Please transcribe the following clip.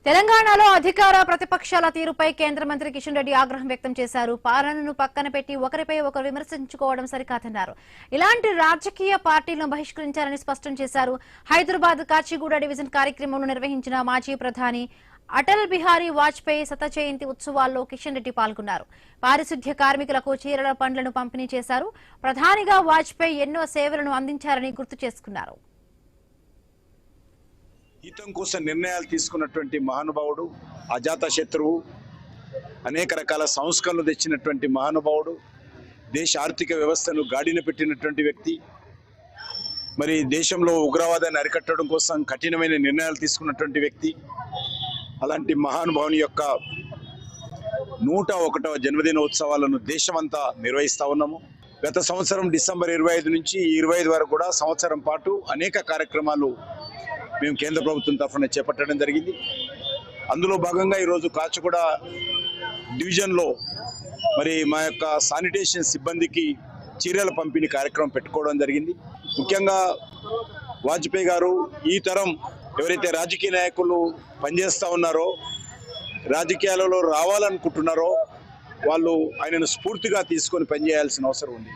తెలంగాణలో అధికార ప్రతిపక్షాల తీరుపై కేంద్ర మంత్రి కిషన్ రెడ్డి ఆగ్రహం వ్యక్తం చేశారు. పాలనను పక్కన పెట్టి ఒకరిపై ఒకరు విమర్శించుకోవడం సరికాదన్నారు. ఇలాంటి రాజకీయ పార్టీలను బహిష్కరించాలని స్పష్టం చేశారు. హైదరాబాద్ కాచిగూడ డివిజన్ కార్యక్రమంలో నిర్వహించిన మాజీ ప్రధాని అటల్ బిహారీ వాజ్పేయి శత జయంతి ఉత్సవాల్లో కిషన్ రెడ్డి పాల్గొన్నారు. పారిశుద్ధ్య కార్మికులకు చీరల పండ్లను పంపిణీ చేశారు. ప్రధానిగా వాజ్పేయి ఎన్నో సేవలను అందించారని గుర్తు చేసుకున్నారు. హితం కోసం నిర్ణయాలు తీసుకున్నటువంటి మహానుభావుడు, అజాత శత్రువు, అనేక రకాల సంస్కరణలు తెచ్చినటువంటి మహానుభావుడు, దేశ ఆర్థిక వ్యవస్థను గాడిన పెట్టినటువంటి వ్యక్తి, మరి దేశంలో ఉగ్రవాదాన్ని అరికట్టడం కోసం కఠినమైన నిర్ణయాలు తీసుకున్నటువంటి వ్యక్తి. అలాంటి మహానుభావుని యొక్క 101వ జన్మదిన ఉత్సవాలను దేశమంతా నిర్వహిస్తా ఉన్నాము. గత సంవత్సరం డిసెంబర్ 25 నుంచి 25 వరకు కూడా సంవత్సరం పాటు అనేక కార్యక్రమాలు మేము కేంద్ర ప్రభుత్వం తరఫున చేపట్టడం జరిగింది. అందులో భాగంగా ఈరోజు కాచిగూడ డివిజన్లో మరి మా యొక్క శానిటేషన్ సిబ్బందికి చీరల పంపిణీ కార్యక్రమం పెట్టుకోవడం జరిగింది. ముఖ్యంగా వాజ్పేయి గారు ఈ తరం ఎవరైతే రాజకీయ నాయకులు పనిచేస్తూ ఉన్నారో, రాజకీయాలలో రావాలనుకుంటున్నారో వాళ్ళు ఆయనను స్ఫూర్తిగా తీసుకొని పనిచేయాల్సిన అవసరం ఉంది.